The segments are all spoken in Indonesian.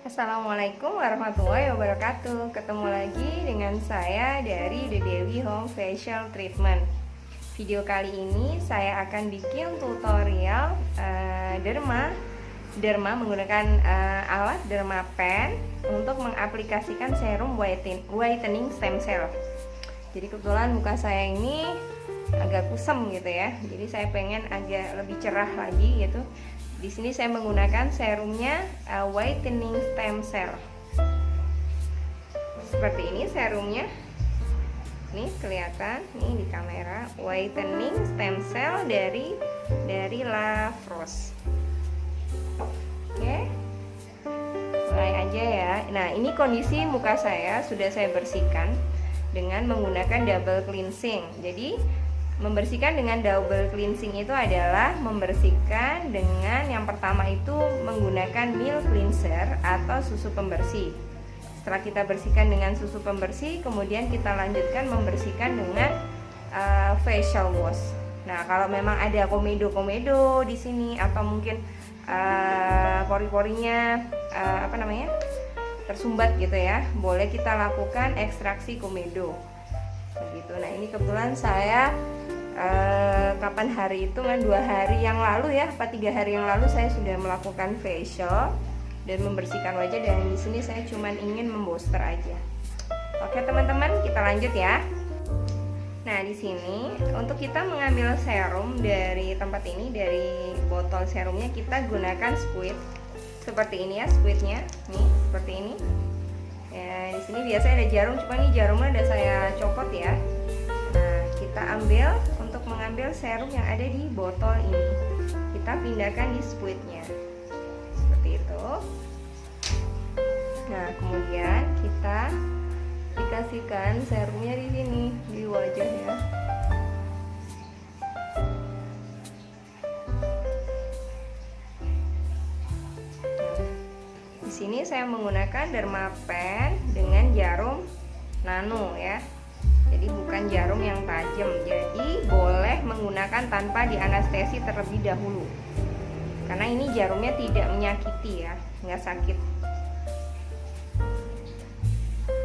Assalamualaikum warahmatullahi wabarakatuh. Ketemu lagi dengan saya dari The Dewi Home Facial Treatment. Video kali ini saya akan bikin tutorial derma menggunakan alat derma pen untuk mengaplikasikan serum whitening stem cell. Jadi kebetulan muka saya ini agak kusam gitu ya. Jadi saya pengen agak lebih cerah lagi gitu. Di sini saya menggunakan serumnya whitening stem cell. Seperti ini serumnya. Nih kelihatan nih di kamera, whitening stem cell dari La Frost. Oke. Mulai aja ya. Nah, ini kondisi muka saya sudah saya bersihkan dengan menggunakan double cleansing. Jadi membersihkan dengan double cleansing itu adalah membersihkan dengan yang pertama itu menggunakan milk cleanser atau susu pembersih. Setelah kita bersihkan dengan susu pembersih, kemudian kita lanjutkan membersihkan dengan facial wash. Nah, kalau memang ada komedo di sini atau mungkin pori-porinya tersumbat gitu ya, boleh kita lakukan ekstraksi komedo. Begitu. Nah, ini kebetulan saya kapan hari itu kan 2 hari yang lalu ya, 3 hari yang lalu saya sudah melakukan facial dan membersihkan wajah, dan di sini saya cuman ingin membooster aja. Oke teman-teman, kita lanjut ya. Nah, di sini untuk kita mengambil serum dari tempat ini, dari botol serumnya, kita gunakan squid seperti ini ya, squidnya nih seperti ini. Ya, di sini biasanya ada jarum, cuma ini jarumnya udah saya copot ya. Nah, kita ambil untuk mengambil serum yang ada di botol ini, kita pindahkan di squidnya seperti itu. Nah, kemudian kita dikasihkan serumnya di sini di wajahnya. Di sini saya menggunakan derma pen dengan jarum nano ya. Jadi bukan jarum yang tajam. Jadi boleh menggunakan tanpa dianestesi terlebih dahulu. Karena ini jarumnya tidak menyakiti ya, nggak sakit.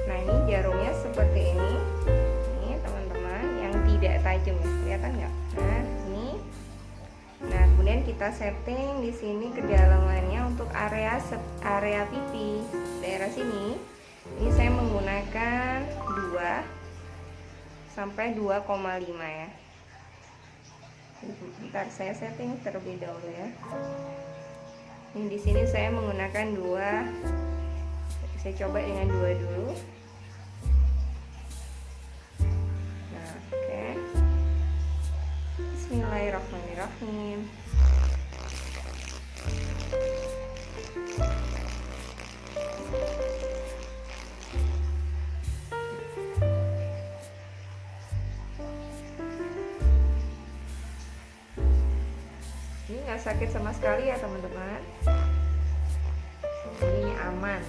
Nah, ini jarumnya seperti ini. Ini teman-teman yang tidak tajam ya, kelihatan nggak? Nah, ini. Nah, kemudian kita setting di sini kedalamannya untuk area pipi, daerah sini. Ini saya menggunakan 2 sampai 2,5 ya. Bentar, saya setting terlebih dahulu ya. Ini di sini saya menggunakan 2. Saya coba dengan 2 dulu. Nah, oke. Bismillahirrahmanirrahim. Ini nggak sakit sama sekali ya teman-teman. Ini aman.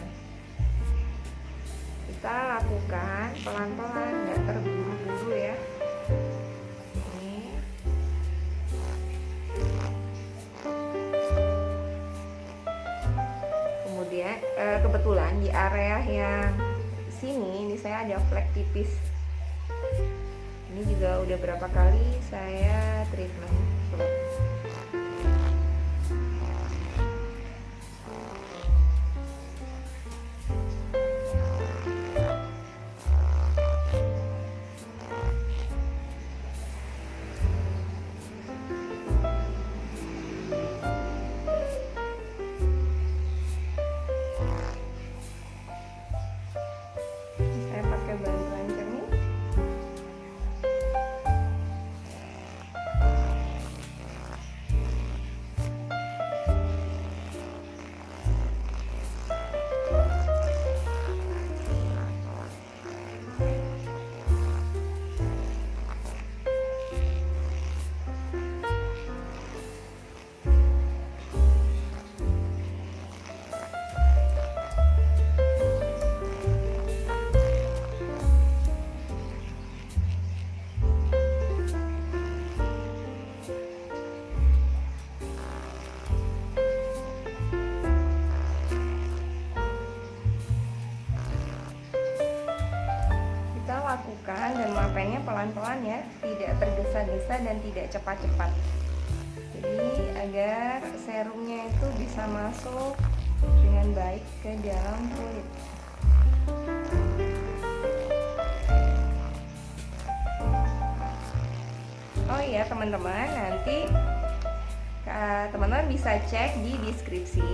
Kita lakukan pelan-pelan, nggak terburu-buru ya. Ini. Kemudian kebetulan di area yang sini ini saya ada flek tipis. Ini juga udah berapa kali saya treatment flek. menggunakan dermapennya pelan-pelan ya, tidak tergesa-gesa dan tidak cepat-cepat. Jadi agar serumnya itu bisa masuk dengan baik ke dalam kulit. Oh iya teman-teman, nanti teman-teman bisa cek di deskripsi.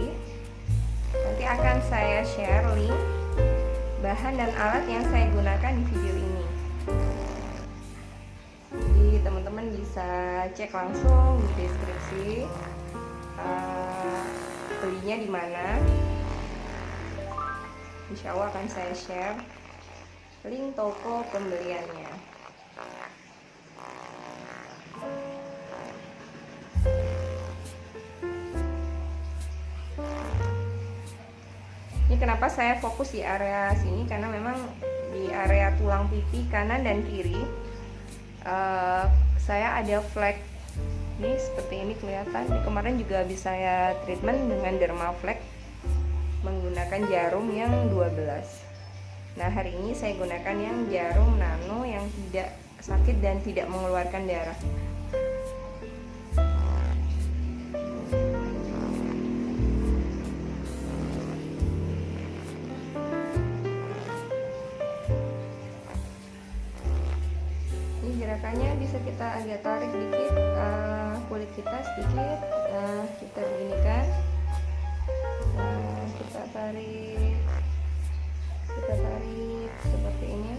Nanti akan saya share link bahan dan alat yang saya gunakan di video ini. Jadi teman-teman bisa cek langsung di deskripsi belinya di mana. Insya Allah akan saya share link toko pembeliannya. Ini kenapa saya fokus di area sini, karena memang di area tulang pipi kanan dan kiri saya ada flek. Ini seperti ini kelihatan. Ini kemarin juga habis saya treatment dengan Dermaflex menggunakan jarum yang 12. Nah hari ini saya gunakan yang jarum nano yang tidak sakit dan tidak mengeluarkan darah. Gerakannya bisa kita agak tarik dikit kulit kita sedikit, kita beginikan, kita tarik seperti ini.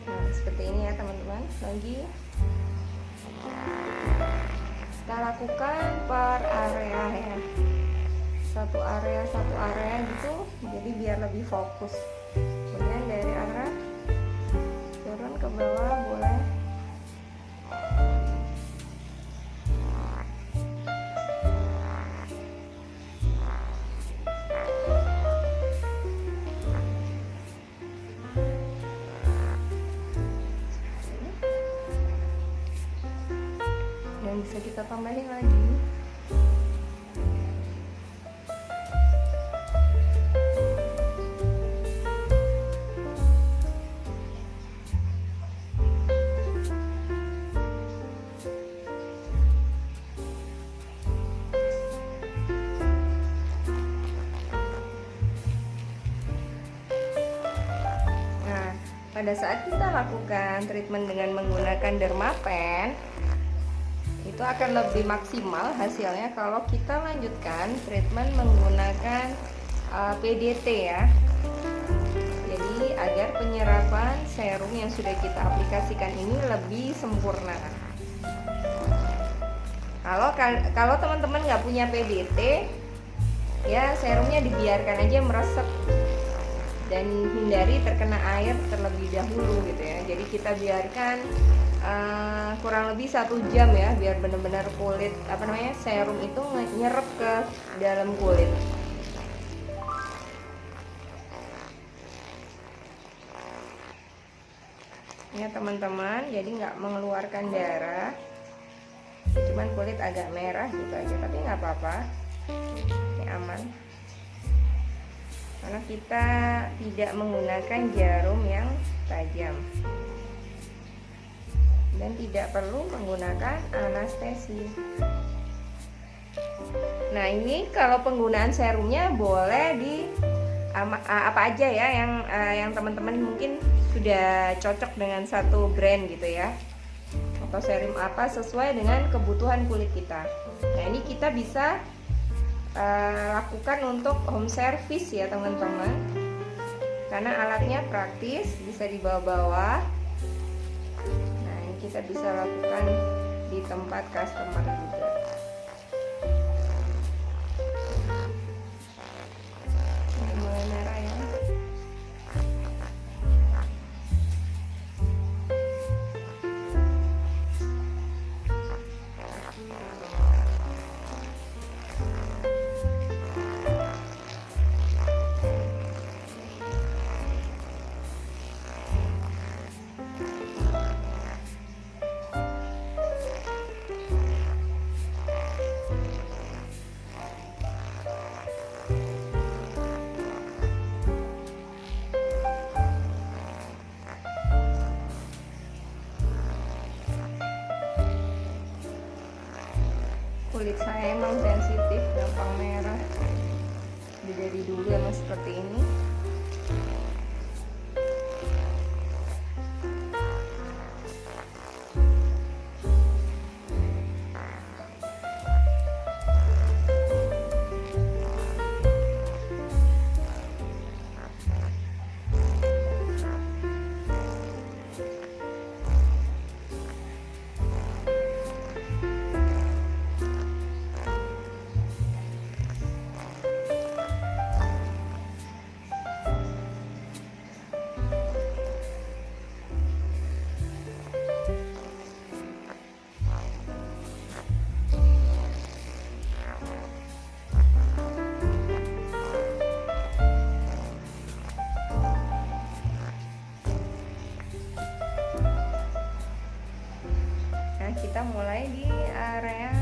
Nah seperti ini ya teman-teman. Lagi kita lakukan per area ya, satu area gitu, jadi biar lebih fokus. Kemudian dari arah turun ke bawah boleh. Dan bisa kita tambahin lagi. Nah, pada saat kita lakukan treatment dengan menggunakan Dermapen, itu akan lebih maksimal hasilnya kalau kita lanjutkan treatment menggunakan PDT ya. Jadi agar penyerapan serum yang sudah kita aplikasikan ini lebih sempurna. Kalau teman-teman nggak punya PDT, ya serumnya dibiarkan aja meresap dan hindari terkena air terlebih dahulu gitu ya. Jadi kita biarkan kurang lebih 1 jam ya, biar benar-benar kulit serum itu nyerap ke dalam kulit. Ya teman-teman, jadi nggak mengeluarkan darah, cuman kulit agak merah gitu aja, tapi nggak apa-apa, ini aman karena kita tidak menggunakan jarum yang tajam dan tidak perlu menggunakan anestesi. Nah ini kalau penggunaan serumnya boleh di apa aja ya yang teman-teman mungkin sudah cocok dengan satu brand gitu ya, atau serum apa sesuai dengan kebutuhan kulit kita. Nah ini kita bisa lakukan untuk home service ya teman-teman, karena alatnya praktis, bisa dibawa-bawa. Nah ini kita bisa lakukan di tempat customer juga. Ini mulai merah ya. kulit saya emang sensitif, gampang merah. Dari dulu emang seperti ini. Kita mulai di area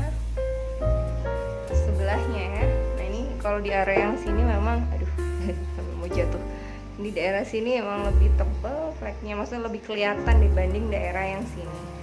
sebelahnya ya. Nah ini kalau di area yang sini memang aduh sampai mau jatuh. Di daerah sini emang lebih tebal fleknya, maksudnya lebih kelihatan dibanding daerah yang sini.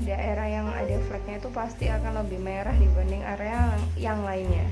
Daerah yang ada fleknya itu pasti akan lebih merah dibanding area yang lainnya.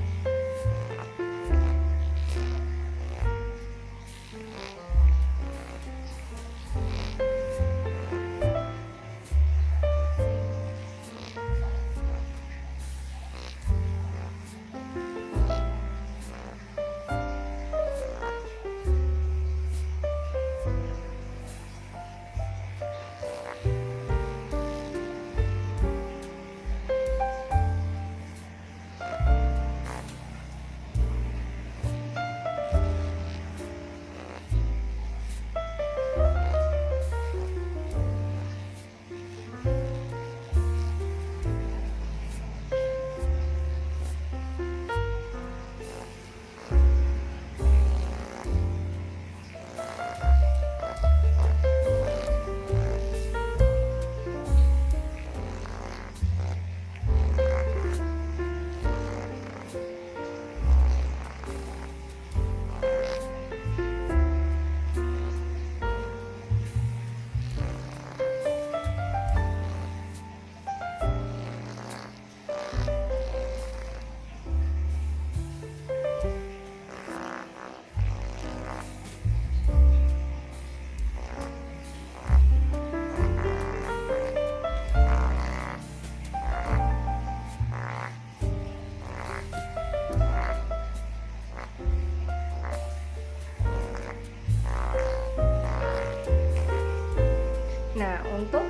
Nah, untuk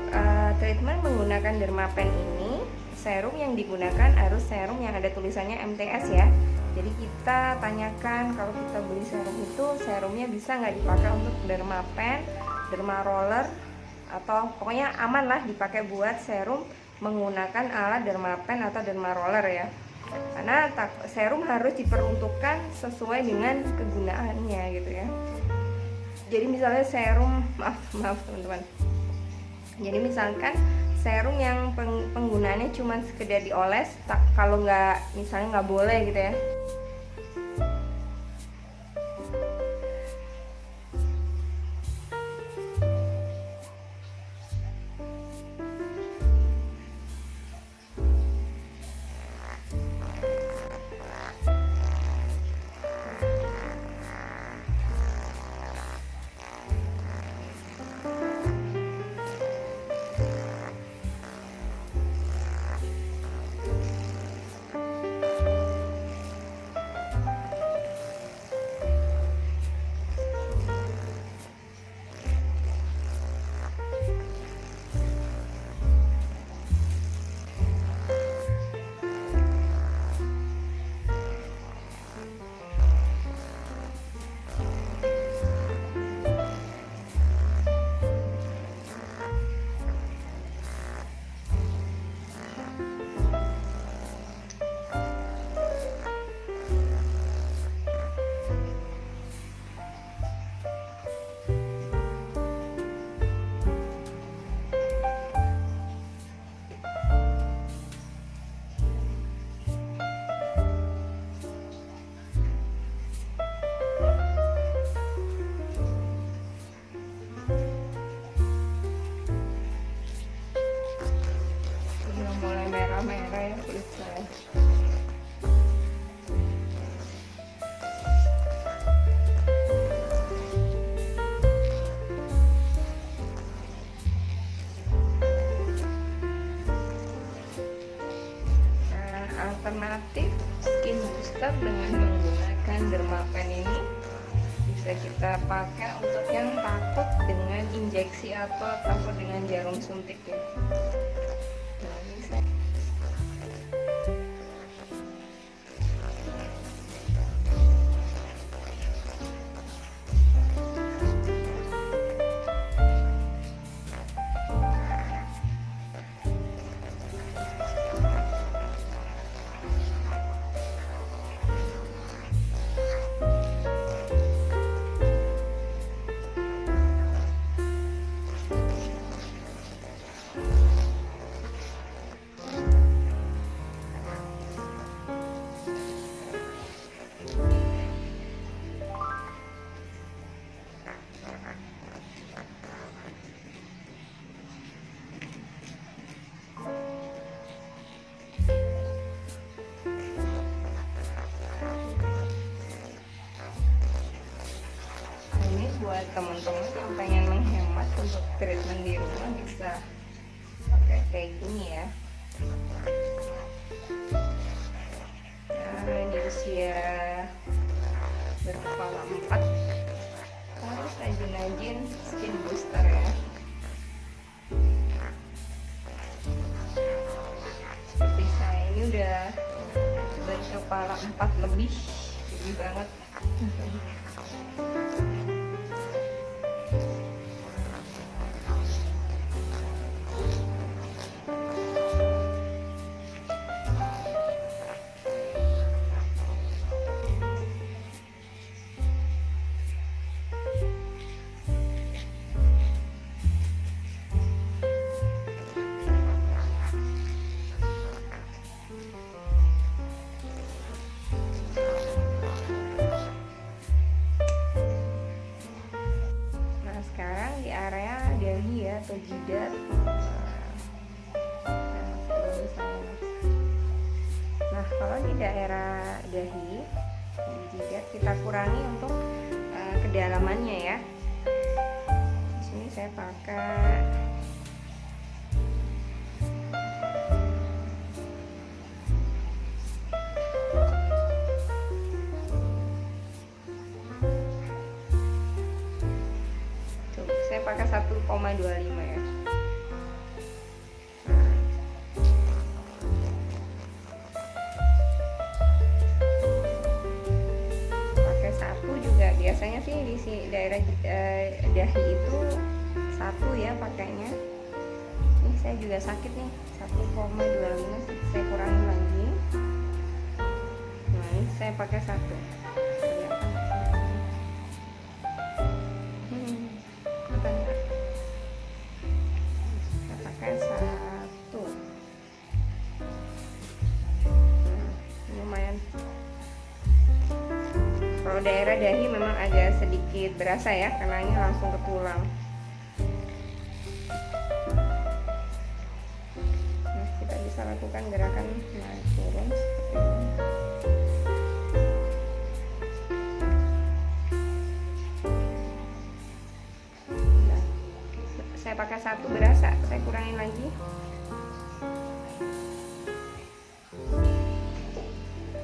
treatment menggunakan Dermapen ini, serum yang digunakan harus serum yang ada tulisannya MTS ya. Jadi kita tanyakan kalau kita beli serum itu, serumnya bisa nggak dipakai untuk Dermapen, Derma Roller, atau pokoknya aman lah dipakai buat serum menggunakan alat Dermapen atau Derma Roller ya. Karena serum harus diperuntukkan sesuai dengan kegunaannya gitu ya. Jadi misalnya serum, maaf teman-teman. Jadi misalkan serum yang penggunaannya cuma sekedar dioles, kalau nggak, misalnya nggak boleh gitu ya. dengan Dermapen ini bisa kita pakai untuk yang takut dengan injeksi atau takut dengan jarum suntik ya. Nah, ini saya buat teman-teman yang pengen menghemat untuk treatment di rumah bisa pakai kayak gini ya. Nah, di usia berkepala 4 harus rajin-rajin skin booster ya. Seperti saya ini udah berkepala 4 lebih banget. Atau jidat. Nah, kalau di daerah dahi, di jidat kita kurangi untuk kedalamannya ya. Di sini saya pakai pakai 1,25 ya. Pakai 1 juga biasanya sih di daerah dahi itu 1 ya pakainya. Ini saya juga sakit nih, 1,25 saya kurangin lagi. Nah, ini saya pakai 1. Kalau daerah dahi memang agak sedikit berasa ya, karena ini langsung ke tulang. Nah, kita bisa lakukan gerakan naik turun seperti ini. Nah, saya pakai 1 berasa, saya kurangin lagi.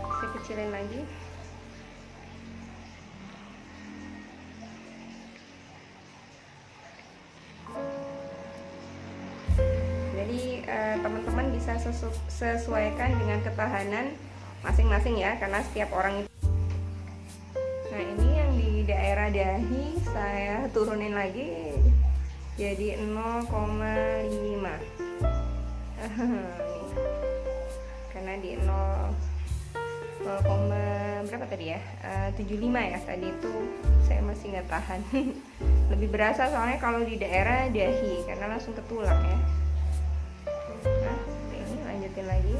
Saya kecilin lagi. Jadi teman-teman bisa sesuaikan dengan ketahanan masing-masing ya, karena setiap orang itu. Nah, ini yang di daerah dahi saya turunin lagi jadi 0,5 karena di 0, berapa tadi ya, 75 ya tadi itu saya masih nggak tahan. Lebih berasa soalnya kalau di daerah dahi karena langsung ke tulang ya. Nah, ini lanjutin lagi.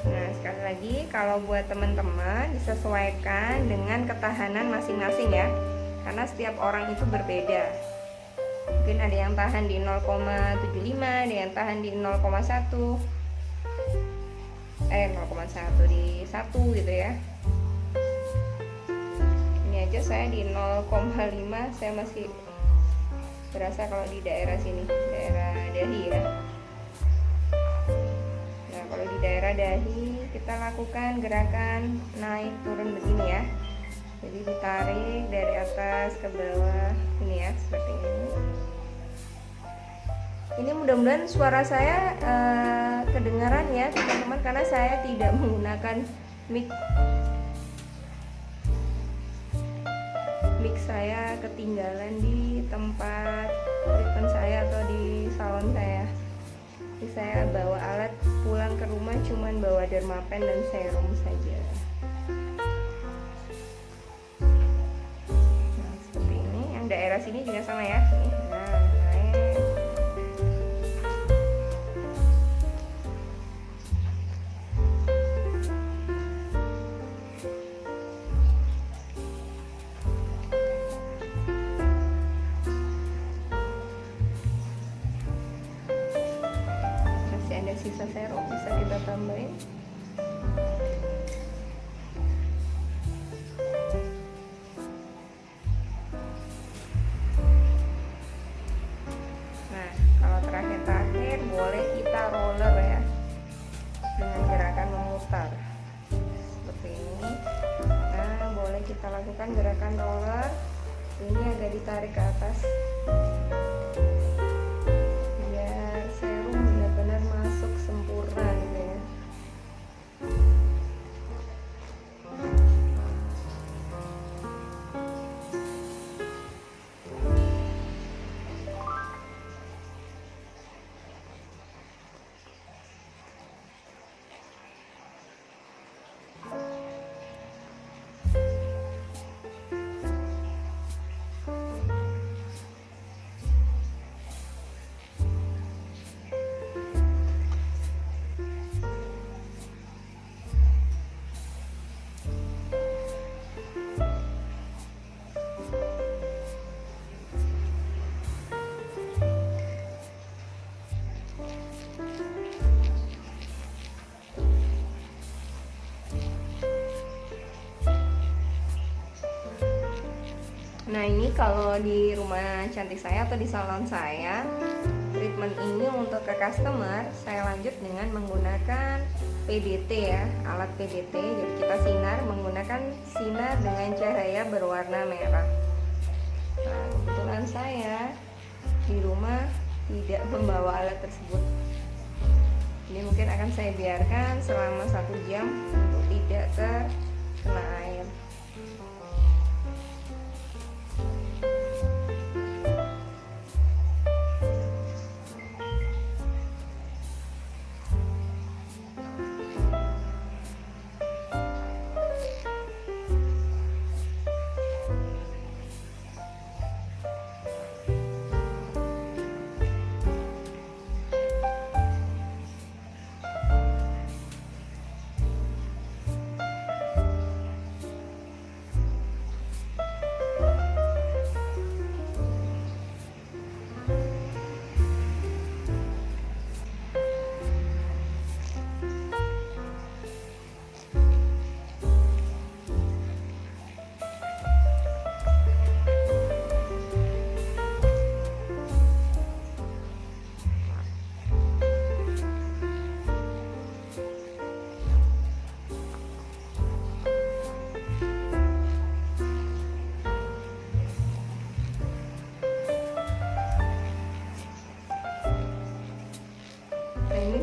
Nah, sekali lagi kalau buat teman-teman disesuaikan dengan ketahanan masing-masing ya, karena setiap orang itu berbeda. Mungkin ada yang tahan di 0,75, ada yang tahan di 0,1 di 1 gitu ya. Ini aja saya di 0,5 saya masih berasa kalau di daerah sini, daerah dahi ya. Nah, kalau di daerah daerah dahi kita lakukan gerakan naik turun begini ya. Jadi ditarik dari atas ke bawah ini ya, seperti ini. Ini mudah-mudahan suara saya kedengaran ya teman-teman, karena saya tidak menggunakan mic. Mic saya ketinggalan di tempat treatment saya atau di salon saya. Jadi saya bawa alat pulang ke rumah, cuman bawa dermapen dan serum saja. Nah, seperti ini. Yang daerah sini juga sama ya. Nih, nah, naik. Ada sisa serum, bisa kita tambahin. Nah, kalau terakhir boleh kita roller ya, dengan gerakan memutar seperti ini. Nah, boleh kita lakukan gerakan roller. Ini agak ditarik ke atas. Sempurna gitu ya. Nah, ini kalau di rumah cantik saya atau di salon saya, treatment ini untuk ke customer saya lanjut dengan menggunakan PDT ya, alat PDT. Jadi kita sinar menggunakan sinar dengan cahaya berwarna merah. Nah, kebetulan saya di rumah tidak membawa alat tersebut. Ini mungkin akan saya biarkan selama 1 jam untuk tidak terkena air.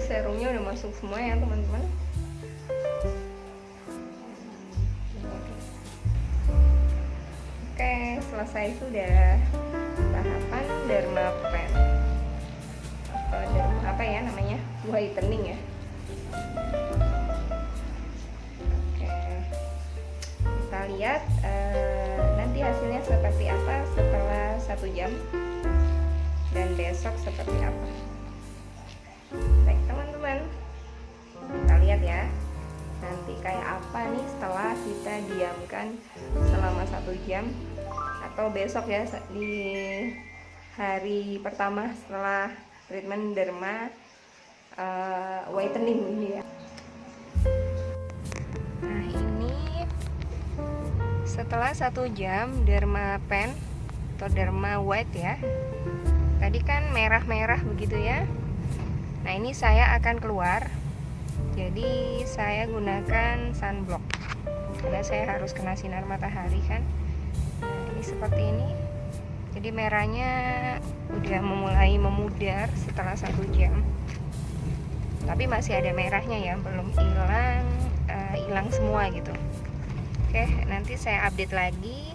Serumnya udah masuk semua ya teman-teman. Oke, selesai sudah tahapan dermapen atau derma apa ya namanya, whitening ya. Oke, kita lihat nanti hasilnya seperti apa setelah 1 jam dan besok seperti apa. Baik teman-teman, kita lihat ya nanti kayak apa nih setelah kita diamkan selama 1 jam atau besok ya di hari pertama setelah treatment derma whitening ini ya. Nah, ini setelah 1 jam derma pen atau derma white ya. Tadi kan merah-merah begitu ya. Nah, ini saya akan keluar. Jadi saya gunakan sunblock karena saya harus kena sinar matahari kan. Nah, ini seperti ini. Jadi merahnya udah memulai memudar setelah 1 jam. Tapi masih ada merahnya ya, belum hilang semua gitu. Oke, nanti saya update lagi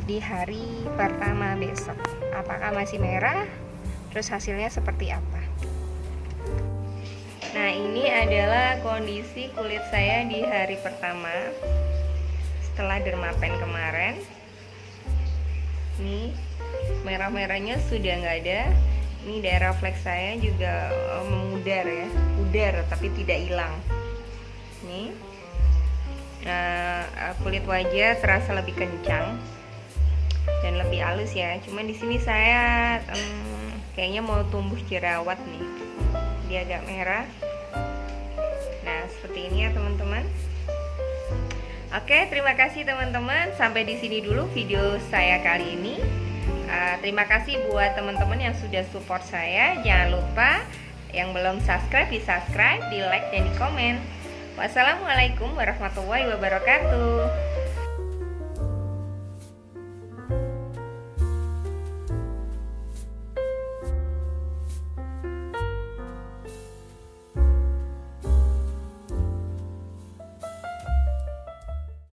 di hari pertama besok. Apakah masih merah? Terus hasilnya seperti apa? Nah, ini adalah kondisi kulit saya di hari pertama setelah dermapen kemarin. Ini merah-merahnya sudah nggak ada. Ini daerah flek saya juga memudar ya, pudar tapi tidak hilang. Nih, kulit wajah terasa lebih kencang dan lebih halus ya. Cuman di sini saya kayaknya mau tumbuh jerawat nih. Dia agak merah. Nah, seperti ini ya teman-teman. Oke, terima kasih teman-teman. Sampai di sini dulu video saya kali ini. Terima kasih buat teman-teman yang sudah support saya. Jangan lupa yang belum subscribe di subscribe, di like dan di komen. Wassalamualaikum warahmatullahi wabarakatuh.